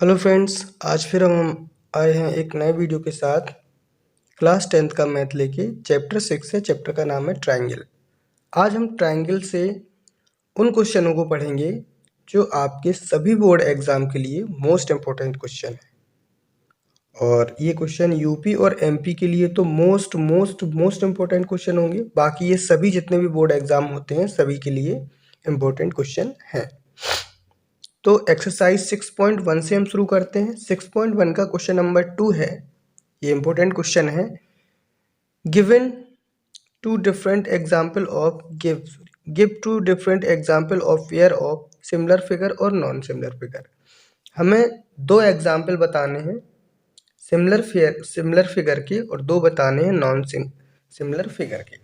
Hello friends, आज फिर हम आए हैं एक नए वीडियो के साथ। क्लास 10th का मैथ लेके चैप्टर 6 है। चैप्टर का नाम है ट्रायंगल। आज हम ट्रायंगल से उन क्वेश्चनों को पढ़ेंगे जो आपके सभी बोर्ड एग्जाम के लिए मोस्ट इम्पोर्टेंट क्वेश्चन है। और ये क्वेश्चन यूपी और एमपी के लिए तो most most most important question होंगे। बाकी ये सभी जितने भी बोर्ड एग्जाम होते हैं सभी के लिए इम्पोर्टेंट क्वेश्चन हैं। तो एक्सरसाइज 6.1 से हम शुरू करते हैं। 6.1 का क्वेश्चन नंबर 2 है। ये इंपॉर्टेंट क्वेश्चन है। Given two different example of give two different example of pair of similar figure और नॉन सिमिलर फिगर। हमें दो एग्जाम्पल बताने हैं सिमिलर फिगर के और दो बताने हैं नॉन सिमिलर फिगर के।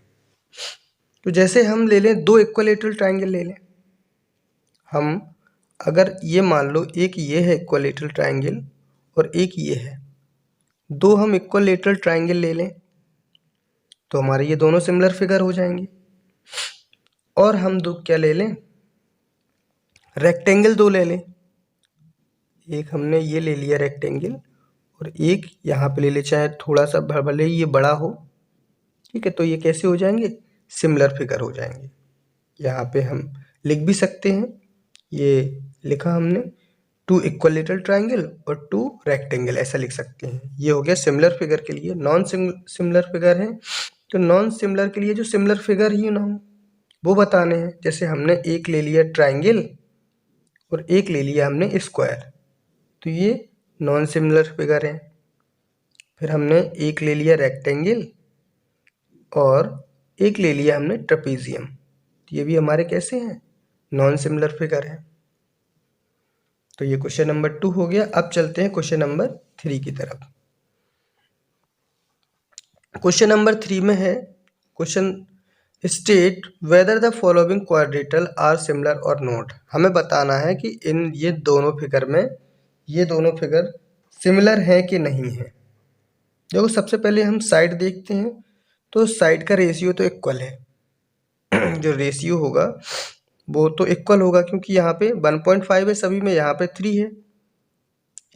तो जैसे हम ले लें दो इक्विलैटरल ट्रायंगल ले लें। हम अगर ये मान लो एक ये है इक्विलैटरल ट्रायंगल और एक ये है, दो हम इक्विलैटरल ट्रायंगल ले लें तो हमारे ये दोनों सिमिलर फिगर हो जाएंगे। और हम दो क्या ले लें, रेक्टेंगल दो ले लें। एक हमने ये ले लिया रेक्टेंगल और एक यहाँ पे ले ले, चाहे थोड़ा सा भले ही ये बड़ा हो, ठीक है। तो ये कैसे हो जाएंगे, सिमिलर फिगर हो जाएंगे। यहाँ पे हम लिख भी सकते हैं, ये लिखा हमने टू इक्विलैटरल ट्रायंगल और टू रेक्टेंगल, ऐसा लिख सकते हैं। ये हो गया सिमिलर फिगर के लिए। नॉन सिमिलर फिगर है तो नॉन सिमिलर के लिए जो सिमिलर फिगर ही ना हो वो बताने हैं। जैसे हमने एक ले लिया ट्रायंगल और एक ले लिया हमने स्क्वायर, तो ये नॉन सिमिलर फिगर है। फिर हमने एक ले लिया रेक्टेंगल और एक ले लिया हमने ट्रेपेजियम, तो ये भी हमारे कैसे हैं, नॉन सिमिलर फिगर है। तो ये क्वेश्चन नंबर 2 हो गया। अब चलते हैं क्वेश्चन नंबर 3 की तरफ। क्वेश्चन नंबर 3 में है, question state whether the following quadrilateral are similar और नॉट। हमें बताना है कि इन ये दोनों फिगर में ये दोनों फिगर सिमिलर हैं कि नहीं है। देखो सबसे पहले हम साइड देखते हैं, तो साइड का रेशियो तो इक्वल है। जो रेशियो होगा वो तो इक्वल होगा, क्योंकि यहाँ पे 1.5 है सभी में, यहाँ पे 3 है।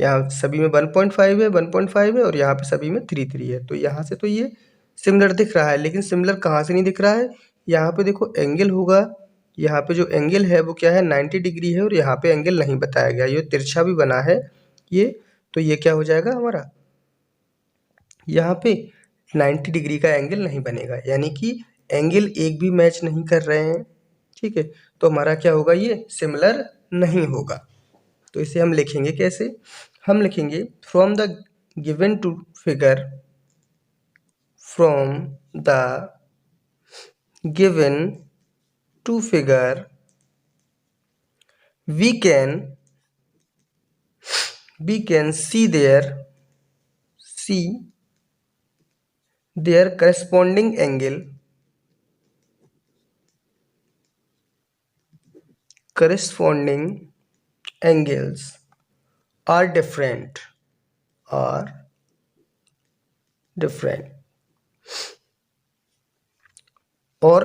यहाँ सभी में 1.5 है, 1.5 है और यहाँ पे सभी में 3 है। तो यहाँ से तो ये सिमिलर दिख रहा है, लेकिन सिमिलर कहाँ से नहीं दिख रहा है, यहाँ पे देखो एंगल होगा। यहाँ पे जो एंगल है वो क्या है, 90 डिग्री है और यहाँ पे एंगल नहीं बताया गया, ये तिरछा भी बना है ये। तो ये क्या हो जाएगा हमारा, यहाँ पे 90 डिग्री का एंगल नहीं बनेगा, यानी कि एंगल एक भी मैच नहीं कर रहे हैं, ठीक है। तो हमारा क्या होगा, ये सिमिलर नहीं होगा। तो इसे हम लिखेंगे कैसे, हम लिखेंगे from the given two figure, from the given two figure we can see their corresponding angles are different और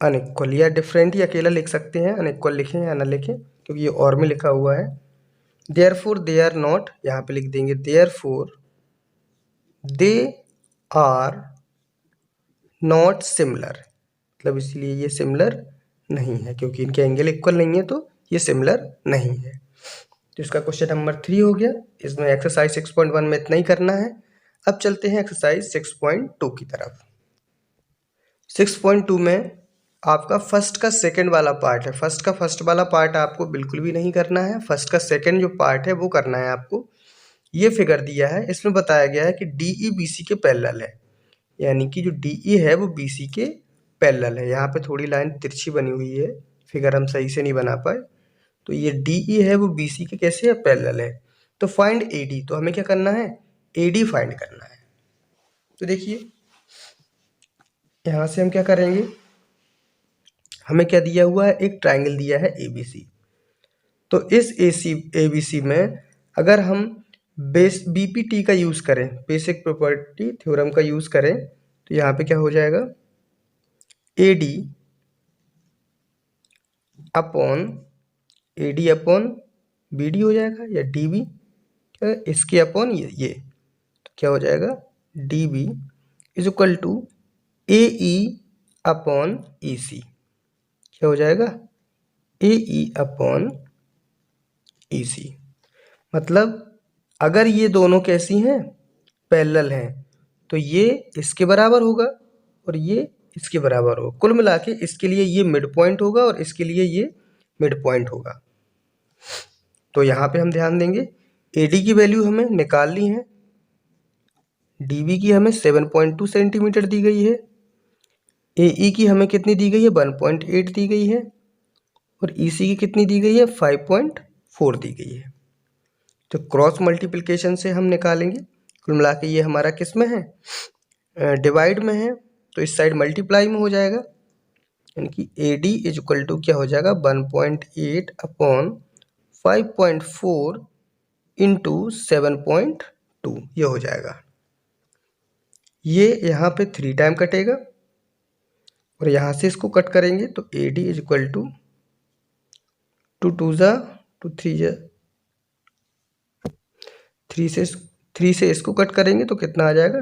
अनइक्वल या डिफरेंट ही अकेला लिख सकते हैं, अनइक्वल लिखें या ना लिखें क्योंकि ये और में लिखा हुआ है। देयरफॉर दे आर नॉट, यहाँ पे लिख देंगे therefore they are not similar, मतलब इसलिए ये सिमिलर नहीं है, क्योंकि इनके एंगल इक्वल नहीं है तो ये सिमिलर नहीं है। तो इसका क्वेश्चन नंबर 3 हो गया। इसमें एक्सरसाइज 6.1 में इतना ही करना है। अब चलते हैं एक्सरसाइज 6.2 की तरफ। 6.2 में आपका फर्स्ट का सेकंड वाला पार्ट है। फर्स्ट का फर्स्ट वाला पार्ट आपको बिल्कुल भी नहीं करना है, फर्स्ट का सेकंड जो पार्ट है वो करना है आपको। ये फिगर दिया है, इसमें बताया गया है कि DE BC के पैरेलल है, यानी कि जो DE है वो BC के पैरेलल है। यहाँ पे थोड़ी लाइन तिरछी बनी हुई है, फिगर हम सही से नहीं बना पाए। तो ये DE है वो BC के कैसे है, पैरेलल है। तो फाइंड AD, तो हमें क्या करना है, AD फाइंड करना है। तो देखिए यहाँ से हम क्या करेंगे, हमें क्या दिया हुआ है, एक ट्रायंगल दिया है ABC। तो इस ABC में अगर हम BPT का यूज़ करें, बेसिक प्रॉपर्टी थ्योरम का यूज़ करें, तो यहाँ पे क्या हो जाएगा, AD upon A D upon B D हो जाएगा, या डी बी इसके अपॉन ये तो क्या हो जाएगा, D B is equal to A E upon E C. क्या हो जाएगा, ए ई अपॉन ई सी। मतलब अगर ये दोनों कैसी हैं, पैरेलल हैं, तो ये इसके बराबर होगा और ये इसके बराबर होगा। कुल मिला के इसके लिए ये मिड पॉइंट होगा और इसके लिए ये मिड पॉइंट होगा। तो यहाँ पे हम ध्यान देंगे, ए डी की वैल्यू हमें निकाल ली है, डी बी की हमें 7.2 सेंटीमीटर दी गई है, ए ई की हमें कितनी दी गई है, 1.8 दी गई है, और ई सी की कितनी दी गई है, 5.4 दी गई है। तो क्रॉस मल्टीप्लिकेशन से हम निकालेंगे। कुल मिला के ये हमारा किस में है, डिवाइड में है, तो इस साइड मल्टीप्लाई में हो जाएगा, यानी कि A D is equal to क्या हो जाएगा, 1.8 अपॉन 5.4 इंटू 7.2 ये हो जाएगा। ये यहाँ पे 3 टाइम कटेगा और यहाँ से इसको कट करेंगे तो A D is equal to 2 ज़ा 2 3 ज़ा 3 से इसको कट करेंगे तो कितना आ जाएगा,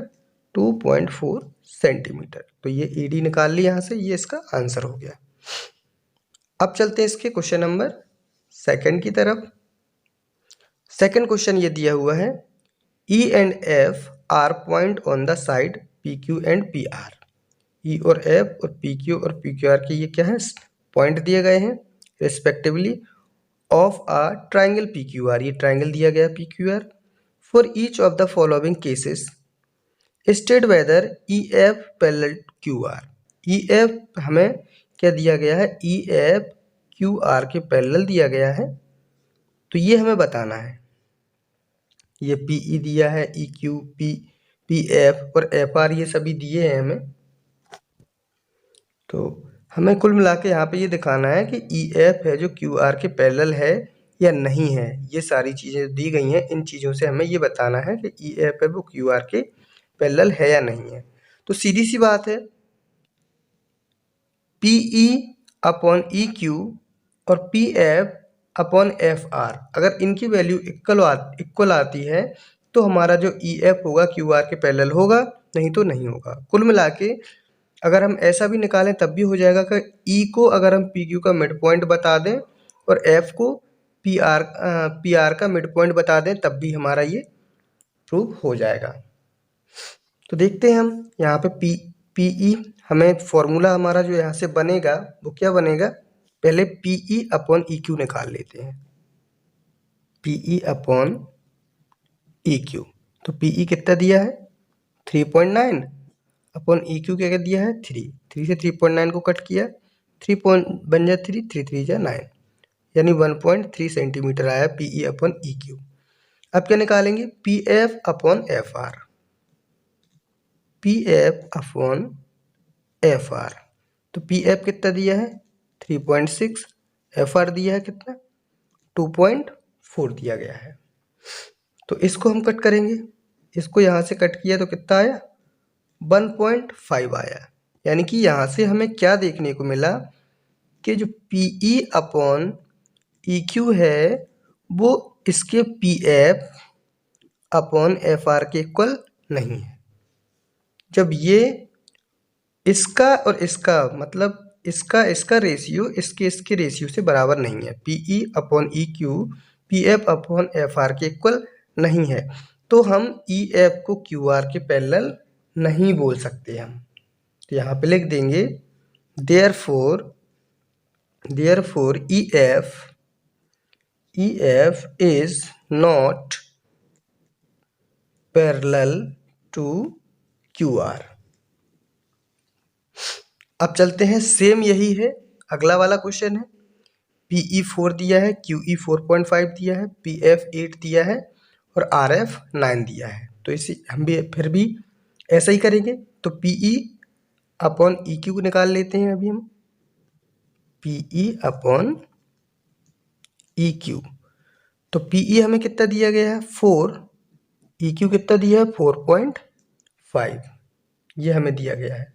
2.4 सेंटीमीटर। तो ये ए डी निकाल ली यहाँ से, ये इसका आंसर हो गया। अब चलते हैं इसके क्वेश्चन नंबर सेकंड की तरफ। सेकंड क्वेश्चन ये दिया हुआ है, E and F R point on the side P Q and P R. E और एफ और पी क्यू और पी क्यू आर के ये क्या है, पॉइंट दिए गए हैं respectively of a triangle P Q R. ये ट्राइंगल दिया गया P Q R. For each of the following cases state whether E F parallel Q R. E F हमें क्या दिया गया है, ई एफ क्यू आर के पैरेलल दिया गया है, तो ये हमें बताना है। ये पी ई दिया है, ई क्यू, पी एफ और एफ आर ये सभी दिए हैं हमें। तो हमें कुल मिला के यहाँ पे ये दिखाना है कि ई एफ है जो क्यू आर के पैरेलल है या नहीं है। ये सारी चीज़ें दी गई हैं, इन चीज़ों से हमें ये बताना है कि ई एफ है वो क्यू आर के पैरेलल है या नहीं है। तो सीधी सी बात है, P E upon E Q और P F upon F R अगर इनकी वैल्यू इक्वल आती है तो हमारा जो ई एफ होगा क्यू आर के पैरेलल होगा, नहीं तो नहीं होगा। कुल मिला के अगर हम ऐसा भी निकालें तब भी हो जाएगा कि ई को अगर हम पी क्यू का मिड पॉइंट बता दें और एफ को पी आर का मिड पॉइंट बता दें तब भी हमारा ये प्रूव हो जाएगा। तो देखते हैं हम यहाँ पे पी ई हमें फॉर्मूला हमारा जो यहाँ से बनेगा वो क्या बनेगा, पहले P E upon E Q निकाल लेते हैं। P E upon E Q, तो पी ई कितना दिया है 3.9 अपॉन ई क्यू क्या दिया है 3 से 3.9 को कट किया, 3 पॉइंट बन जाए 3 3 जा 9, यानी 1.3 सेंटीमीटर आया P E upon E Q. अब क्या निकालेंगे, P F upon F are. P F upon F are, तो पी एफ कितना दिया है 3.6, एफ आर दिया है कितना 2.4 दिया गया है। तो इसको हम कट करेंगे, इसको यहाँ से कट किया तो कितना आया 1.5 आया। यानी कि यहाँ से हमें क्या देखने को मिला कि जो P E upon E Q है वो इसके P F upon F R के इक्वल नहीं है। जब ये इसका और इसका मतलब इसका रेशियो इसके रेशियो से बराबर नहीं है, P E upon E Q P F upon F R के इक्वल नहीं है, तो हम ई एफ को क्यू आर के पैरेलल नहीं बोल सकते हम। तो यहाँ पे लिख देंगे therefore E F is not parallel to Q R. अब चलते हैं, सेम यही है अगला वाला क्वेश्चन है। पी ई 4 दिया है, क्यू ई 4.5 दिया है, पी एफ 8 दिया है और आर एफ 9 दिया है। तो इसी हम भी फिर भी ऐसा ही करेंगे। तो P E upon E Q निकाल लेते हैं अभी हम, P E upon E Q. तो पी ई हमें कितना दिया गया है 4, ई क्यू कितना दिया है 4.5, ये हमें दिया गया है।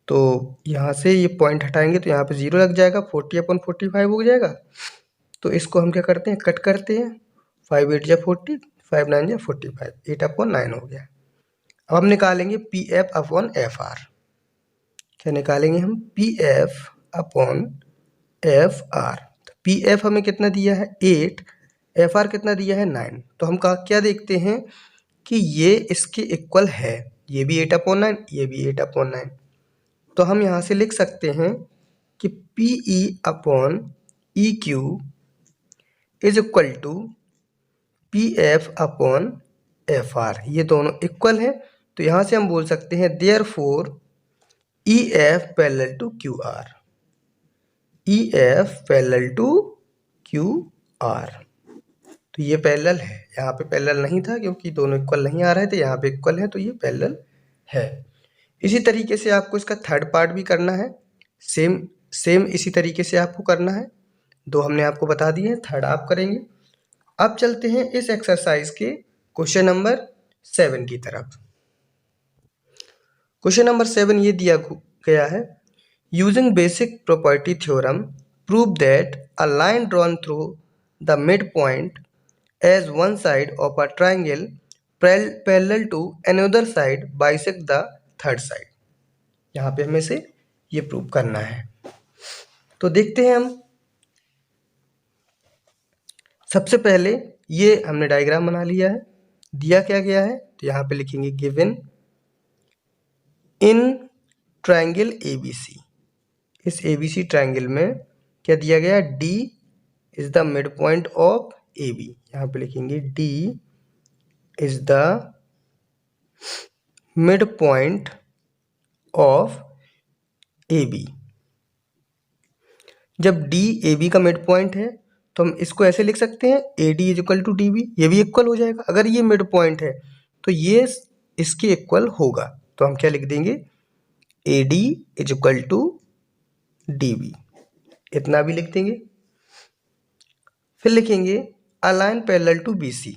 तो यहाँ से ये पॉइंट हटाएंगे तो यहाँ पे 0 लग जाएगा, 40 अपॉन 45 हो जाएगा। तो इसको हम क्या करते हैं, कट करते हैं। 5 8 जा 40, 5 9 जा 45, 8/9 हो गया। अब हम निकालेंगे P F upon F are. क्या निकालेंगे हम, P F upon F are. P F हमें कितना दिया है 8, एफ आर कितना दिया है 9। तो हम क्या देखते हैं कि ये इसके इक्वल है, ये भी 8/9, ये भी 8/9। तो हम यहाँ से लिख सकते हैं कि P E upon E Q is equal to P F upon F R. ये दोनों इक्वल है, तो यहाँ से हम बोल सकते हैं therefore E F parallel to Q R. E F parallel to Q R. तो ये पैरेलल है, यहाँ पे पैरेलल नहीं था क्योंकि दोनों इक्वल नहीं आ रहे थे, यहाँ पे इक्वल है तो ये पैरेलल है। इसी तरीके से आपको इसका थर्ड पार्ट भी करना है, सेम इसी तरीके से आपको करना है। 2 हमने आपको बता दिए हैं, थर्ड आप करेंगे। अब चलते हैं इस एक्सरसाइज के क्वेश्चन नंबर 7 की तरफ। क्वेश्चन नंबर 7 ये दिया गया है, using basic property theorem prove that a line drawn through the mid point as one side of a triangle parallel to another side bisect the third side. यहाँ पे हमें से ये प्रूव करना है। तो देखते हैं हम। सबसे पहले ये हमने डायग्राम बना लिया है, दिया क्या गया है, तो यहाँ पे लिखेंगे गिवन इन ट्रायंगल एबीसी। इस एबीसी ट्रायंगल में क्या दिया गया, D is the mid point of A B. यहाँ पे लिखेंगे D is the mid point of A B. जब डी ए बी का मिड पॉइंट है तो हम इसको ऐसे लिख सकते हैं, A D is equal to D B. ये भी इक्वल हो जाएगा, अगर ये मिड पॉइंट है तो ये इसके इक्वल होगा। तो हम क्या लिख देंगे, A D is equal to D B, इतना भी लिख देंगे। फिर लिखेंगे a line parallel to B C.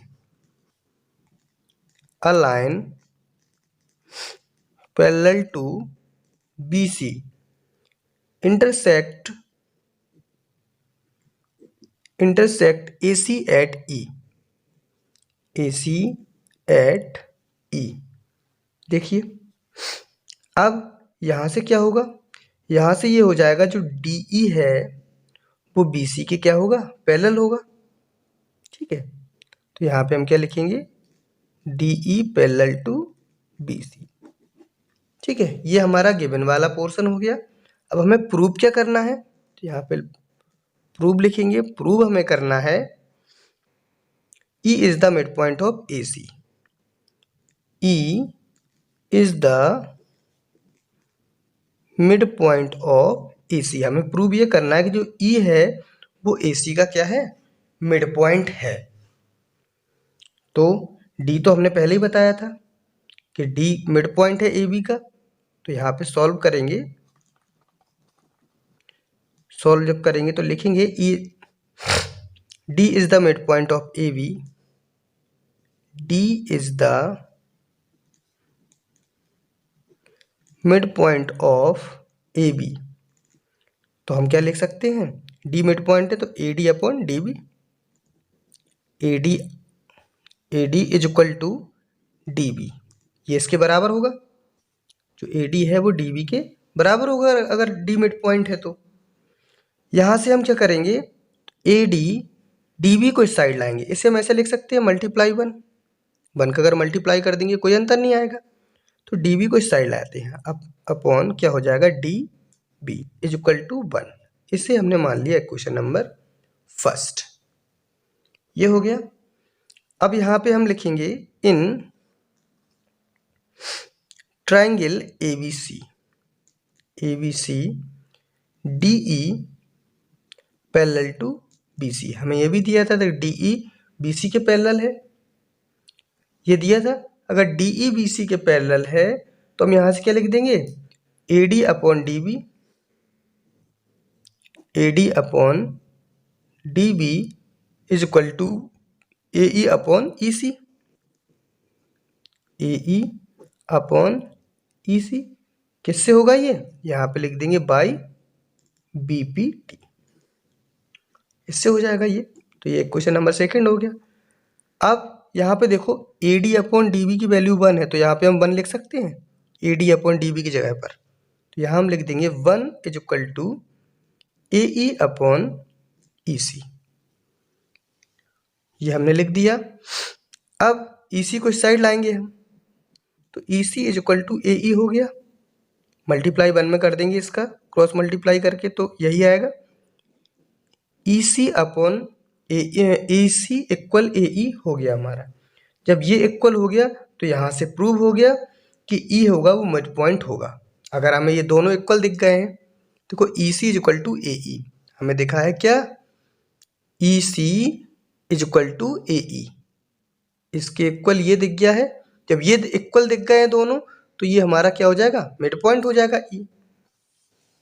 A line parallel to B C intersect A C at E. A C at E. देखिए अब यहाँ से क्या होगा, यहाँ से ये हो जाएगा जो डी ई है वो बी सी के क्या होगा, पैरेलल होगा। ठीक है, तो यहाँ पे हम क्या लिखेंगे, D E parallel to B C. ठीक है, ये हमारा गिवन वाला पोर्शन हो गया। अब हमें प्रूव क्या करना है, तो यहाँ पे प्रूव लिखेंगे। प्रूव हमें करना है E is the mid point of A C. E is the mid point of A C. हमें प्रूव ये करना है कि जो ई है वो ए सी का क्या है, मिड पॉइंट है। तो डी तो हमने पहले ही बताया था कि डी मिड पॉइंट है ए बी का। तो यहाँ पे सॉल्व करेंगे, सॉल्व जब करेंगे तो लिखेंगे E D is the mid point of A B. D is the mid point of A B. तो हम क्या लिख सकते हैं, डी मिड पॉइंट है तो A D upon D B. A D is equal to D B, ये इसके बराबर होगा। जो ए डी है वो डी बी के बराबर होगा अगर डी मिड पॉइंट है तो। यहाँ से हम क्या करेंगे, ए डी डी बी को इस साइड लाएंगे। इसे हम ऐसे लिख सकते हैं मल्टीप्लाई 1 का अगर मल्टीप्लाई कर देंगे कोई अंतर नहीं आएगा। तो डी बी को इस साइड लाते हैं, अब अपॉन क्या हो जाएगा, D B is equal to 1। इसे हमने मान लिया क्वेश्चन नंबर फर्स्ट, ये हो गया। अब यहाँ पे हम लिखेंगे in triangle ABC, ABC DE parallel to BC. हमें ये भी दिया था डीई बीसी के पैरेलल है, ये दिया था। अगर डीई बीसी के पैरेलल है तो हम यहाँ से क्या लिख देंगे, A D upon D B. A D upon D B is equal to A E upon E C. A E upon E C किससे होगा ये, यहाँ पे लिख देंगे बाई बी पी टी। इससे हो जाएगा ये। तो ये क्वेश्चन नंबर सेकंड हो गया। अब यहाँ पे देखो AD अपॉन DB की वैल्यू 1 है, तो यहाँ पे हम 1 लिख सकते हैं AD अपॉन DB की जगह पर। तो यहाँ हम लिख देंगे 1 is equal to AE upon EC। ये हमने लिख दिया। अब EC को इस साइड लाएंगे हम, तो EC is equal to AE हो गया। मल्टीप्लाई 1 में कर देंगे इसका, क्रॉस मल्टीप्लाई करके, तो यही आएगा EC upon EC equal AE हो गया हमारा। जब ये इक्वल हो गया तो यहाँ से प्रूव हो गया कि E होगा वो मिड पॉइंट होगा। अगर हमें ये दोनों इक्वल दिख गए हैं, देखो EC is equal to AE हमें दिखा है क्या, EC is equal to AE, इसके इक्वल ये दिख गया है। जब ये इक्वल दिख गए हैं दोनों, तो ये हमारा क्या हो जाएगा, मिड पॉइंट हो जाएगा E।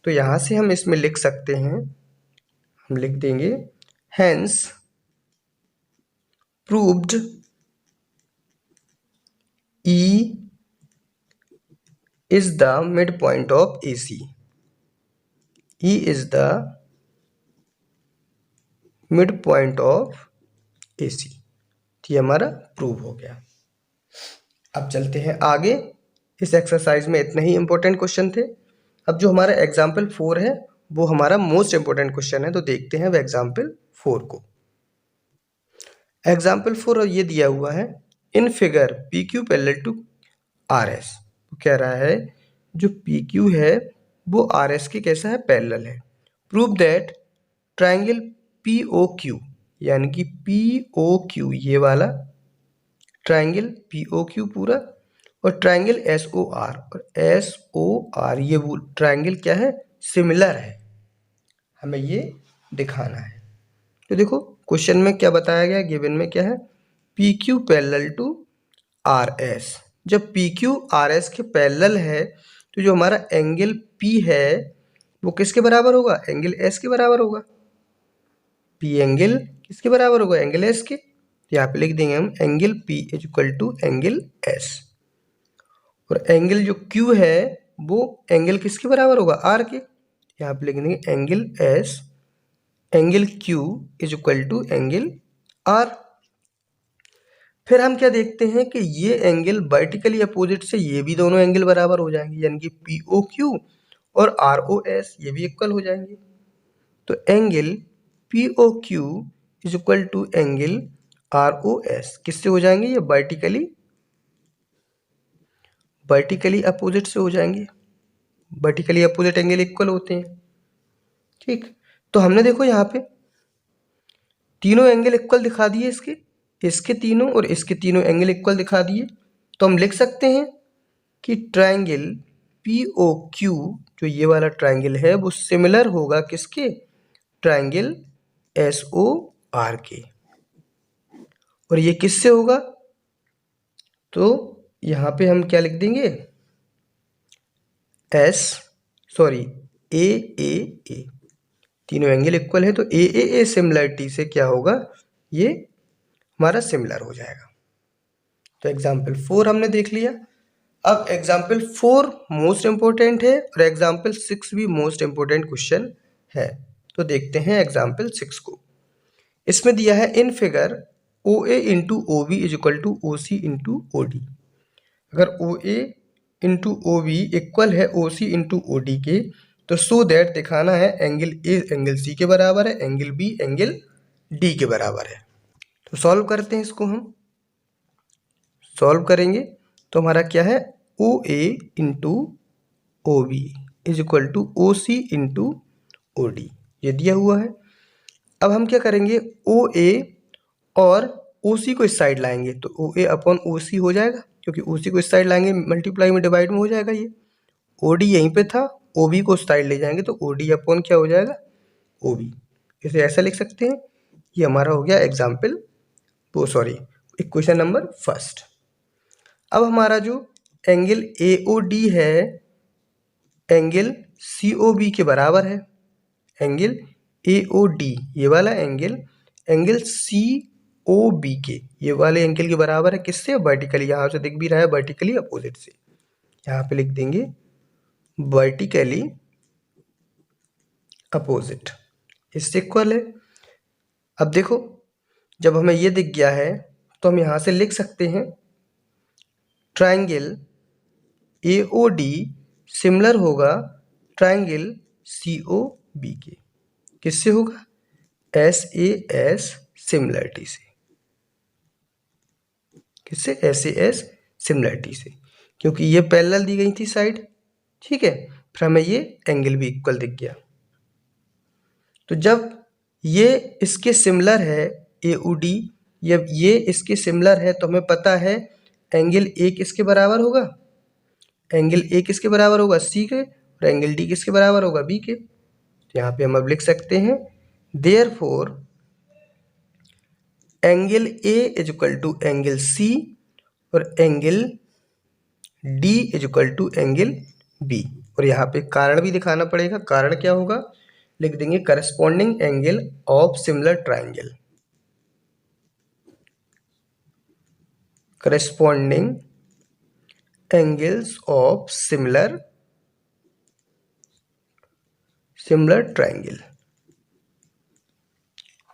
तो यहाँ से हम इसमें लिख सकते हैं, हम लिख देंगे hence proved E is the midpoint of AC. E is the midpoint of AC। ये हमारा प्रूव हो गया। अब चलते हैं आगे। इस एक्सरसाइज में इतने ही इंपॉर्टेंट क्वेश्चन थे। अब जो हमारा एग्जाम्पल 4 है वो हमारा मोस्ट इंपॉर्टेंट क्वेश्चन है, तो देखते हैं वो एग्जाम्पल 4 को। एग्जाम्पल 4 ये दिया हुआ है, in figure PQ parallel to RS। कह रहा है जो PQ है वो RS के कैसा है, पैरेलल है। प्रूव दैट ट्राइंगल POQ, यानी कि POQ ये वाला ट्राइंगल POQ पूरा, और ट्राइंगल SOR, और SOR ये वो ट्राइंगल क्या है, सिमिलर है। हमें ये दिखाना है। तो देखो क्वेश्चन में क्या बताया गया, गिवन में क्या है, PQ पैरेलल टू RS। जब PQ RS के पैरेलल है तो जो हमारा एंगल P है वो किसके बराबर होगा, एंगल S के बराबर होगा। P एंगल किसके बराबर होगा, एंगल S के। यहाँ पे लिख देंगे हम angle P is equal to angle S, और एंगल जो Q है वो एंगल किसके बराबर होगा, R के। यहाँ पे लिख देंगे angle S, angle Q is equal to angle R। फिर हम क्या देखते हैं कि ये एंगल वर्टिकली अपोजिट से ये भी दोनों एंगल बराबर हो जाएंगे, यानी कि POQ और ROS ये भी इक्वल हो जाएंगे। तो angle POQ is equal to angle ROS किससे हो जाएंगे, ये वर्टिकली अपोजिट से हो जाएंगे। वर्टिकली अपोजिट एंगल इक्वल होते हैं, ठीक। तो हमने देखो यहाँ पे तीनों एंगल इक्वल दिखा दिए, इसके तीनों और इसके तीनों एंगल इक्वल दिखा दिए। तो हम लिख सकते हैं कि ट्राइंगल POQ जो ये वाला ट्राइंगल है वो सिमिलर होगा किसके, ट्राइंगल SOR के। और ये किससे होगा, तो यहाँ पे हम क्या लिख देंगे, AAA। तीनों एंगल इक्वल है तो AAA सिमिलरिटी से क्या होगा, ये हमारा सिमिलर हो जाएगा। तो एग्जाम्पल 4 हमने देख लिया। अब एग्जाम्पल 4 मोस्ट इंपोर्टेंट है और एग्जाम्पल 6 भी मोस्ट इंपोर्टेंट क्वेश्चन है। तो देखते हैं एग्जाम्पल 6 को। इसमें दिया है in figure OA into OB is equal to OC into OD। अगर OA इंटू OB इक्वल है OC इंटू OD के, तो सो दैट दिखाना है एंगल A एंगल C के बराबर है, एंगल B एंगल D के बराबर है। तो सॉल्व करते हैं इसको, हम सॉल्व करेंगे तो हमारा क्या है, OA into OB is equal to OC into OD ये दिया हुआ है। अब हम क्या करेंगे, OA और OC को इस साइड लाएंगे तो OA अपॉन OC हो जाएगा, क्योंकि OC को इस साइड लाएंगे मल्टीप्लाई में डिवाइड में हो जाएगा। ये OD यहीं पे था, OB को उस साइड ले जाएंगे तो OD अपॉन क्या हो जाएगा, OB। इसे ऐसा लिख सकते हैं। ये हमारा हो गया एग्जाम्पल इक्वेशन नंबर फर्स्ट। अब हमारा जो एंगल AOD है एंगल COB के बराबर है। एंगल AOD ये वाला एंगल COB के ये वाले एंगल के बराबर है, किससे, वर्टिकली। यहाँ से दिख भी रहा है वर्टिकली अपोजिट से, यहाँ पे लिख देंगे वर्टिकली अपोजिट, इससे इक्वल है। अब देखो, जब हमें ये दिख गया है तो हम यहाँ से लिख सकते हैं ट्राइंगल AOD सिमिलर होगा ट्राइंगल COB के। किससे होगा? SAS सिमिलरिटी से। किससे? SAS सिमिलरिटी से, क्योंकि ये पैरेलल दी गई थी साइड, ठीक है। फिर हमें ये एंगल भी इक्वल दिख गया। तो जब ये इसके सिमिलर है AOD, जब ये इसके सिमिलर है तो हमें पता है एंगल A किसके बराबर होगा? एंगल A किसके बराबर होगा? C के। और एंगल D किसके बराबर होगा? B के। तो यहाँ पे हम अब लिख सकते हैं therefore angle A is equal to angle C और angle D is equal to angle B। और यहाँ पे कारण भी दिखाना पड़ेगा। कारण क्या होगा? लिख देंगे corresponding angle of similar triangle. Corresponding angles of similar triangle.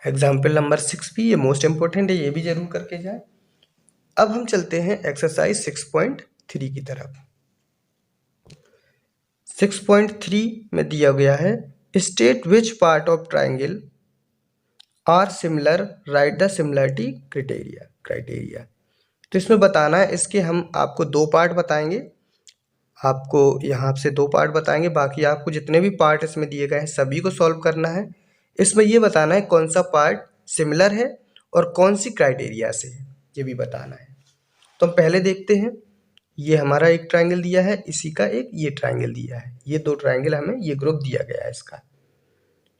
Example number 6 भी ये मोस्ट इंपॉर्टेंट है, ये भी जरूर करके जाए। अब हम चलते हैं एक्सरसाइज 6.3 की तरफ। 6.3 में दिया गया है state which part of triangle are similar, write the similarity criteria. तो इसमें बताना है, इसके हम आपको दो पार्ट बताएंगे। आपको यहाँ से दो पार्ट बताएंगे, बाकी आपको जितने भी पार्ट इसमें दिए गए हैं सभी को सॉल्व करना है। इसमें ये बताना है कौन सा पार्ट सिमिलर है और कौन सी क्राइटेरिया से है, ये भी बताना है। तो हम पहले देखते हैं, ये हमारा एक ट्राइंगल दिया है, इसी का एक ये ट्राइंगल दिया है, ये दो ट्राइंगल हमें ये ग्रुप दिया गया है इसका।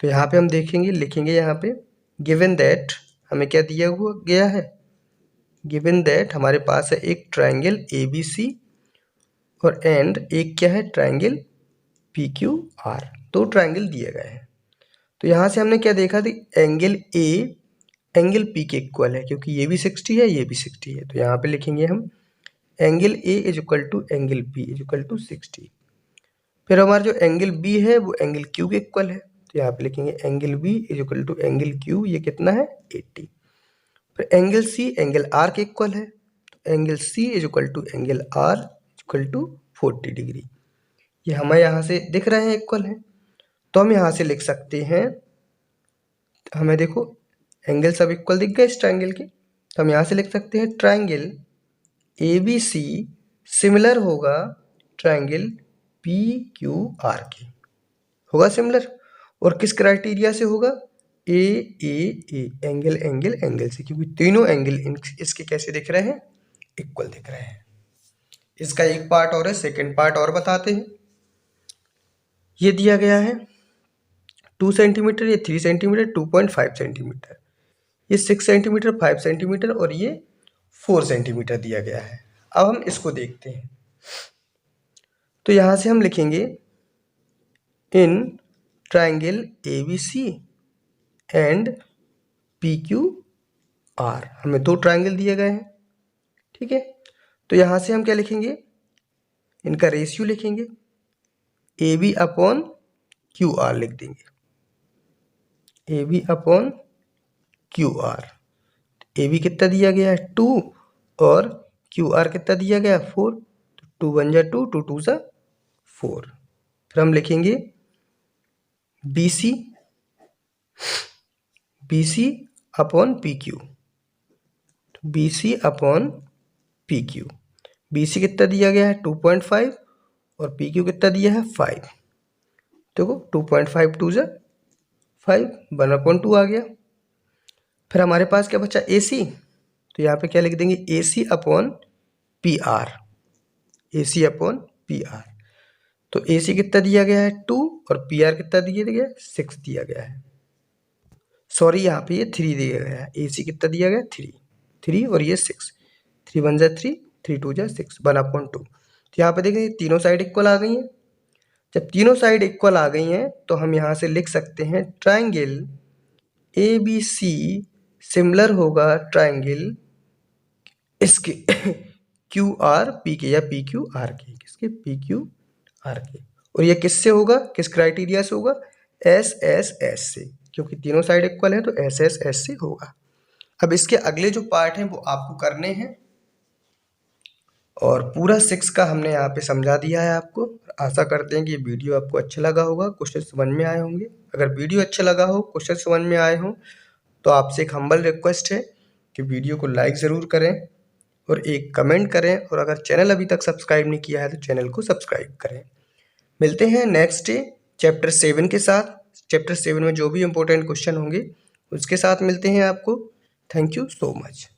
तो यहाँ पे हम देखेंगे, लिखेंगे यहाँ पे गिवन दैट, हमें क्या दिया हुआ गया है? गिवन दैट हमारे पास है एक ट्राइंगल ABC और एंड एक क्या है? Triangle PQR। दो ट्राइंगल दिए गए हैं। तो यहाँ से हमने क्या देखा थी? एंगल A एंगल P के इक्वल है, क्योंकि ये भी 60 है, ये भी 60 है। तो यहाँ पे लिखेंगे हम angle A is equal to angle P is equal to 60। फिर हमारा जो एंगल B है वो एंगल Q के इक्वल है। तो यहाँ पे लिखेंगे angle B is equal to angle Q, ये कितना है? 80। फिर एंगल C एंगल R के इक्वल है। तो angle C is equal to angle R equal to 40 degree. ये हमें यहाँ से दिख रहे हैं इक्वल है। तो हम यहाँ से लिख सकते हैं, हमें देखो एंगल सब इक्वल दिख गए इस ट्राइंगल के। तो हम यहाँ से लिख सकते हैं ट्राइंगल ABC सिमिलर होगा ट्राइंगल PQR के। होगा सिमिलर। और किस क्राइटेरिया से होगा? ए एंगल एंगल एंगल से, क्योंकि तीनों एंगल इसके कैसे दिख रहे हैं? इक्वल दिख रहे हैं। इसका एक पार्ट और है, सेकंड पार्ट और बताते हैं। ये दिया गया है 2 सेंटीमीटर, ये 3 सेंटीमीटर, 2.5 सेंटीमीटर, ये 6 सेंटीमीटर, 5 सेंटीमीटर और ये 4 सेंटीमीटर दिया गया है। अब हम इसको देखते हैं। तो यहाँ से हम लिखेंगे in triangle ABC and PQR, हमें दो ट्राइंगल दिए गए हैं, ठीक है। तो यहाँ से हम क्या लिखेंगे? इनका रेशियो लिखेंगे, AB अपॉन QR लिख देंगे, AB अपॉन QR। AB कितना दिया गया है? 2 और QR कितना दिया गया है? 4। तो 2 1 जा 2, 2 2 जा 4। फिर हम लिखेंगे BC upon PQ, BC upon PQ। BC कितना दिया गया है? 2.5 और PQ कितना दिया है? 5। देखो 2.5 2 जा 5, 1/2 आ गया। फिर हमारे पास क्या बचा? AC। तो यहाँ पे क्या लिख देंगे? AC upon PR, AC upon PR। तो AC कितना दिया गया है? 2 और PR कितना दिया गया है? 6 दिया गया है। सॉरी, यहाँ पे ये 3 दिया गया है। AC कितना दिया गया? 3 और ये 6, 3 1 जा 3, 3 2 जा 6, 1/2। तो यहाँ पे देखें तीनों साइड इक्वल आ गई हैं। जब तीनों साइड इक्वल आ गई हैं तो हम यहाँ से लिख सकते हैं ट्राइंगल ABC सिमिलर होगा ट्राइंगल इसके QRP के या PQR के, किसके? PQR के। और ये किससे होगा? किस क्राइटेरिया से होगा? SSS से। क्योंकि तीनों साइड इक्वल है तो एस एस एस सी होगा। अब इसके अगले जो पार्ट हैं वो आपको करने हैं और पूरा 6 का हमने यहाँ पे समझा दिया है आपको। आशा करते हैं कि ये वीडियो आपको अच्छा लगा होगा, क्वेश्चन समझ में आए होंगे। अगर वीडियो अच्छा लगा हो, क्वेश्चन समझ में आए हों तो आपसे एक हम्बल रिक्वेस्ट है कि वीडियो को लाइक ज़रूर करें और एक कमेंट करें, और अगर चैनल अभी तक सब्सक्राइब नहीं किया है तो चैनल को सब्सक्राइब करें। मिलते हैं नेक्स्ट डे चैप्टर 7 के साथ। चैप्टर 7 में जो भी इम्पोर्टेंट क्वेश्चन होंगे उसके साथ मिलते हैं आपको। Thank you so much.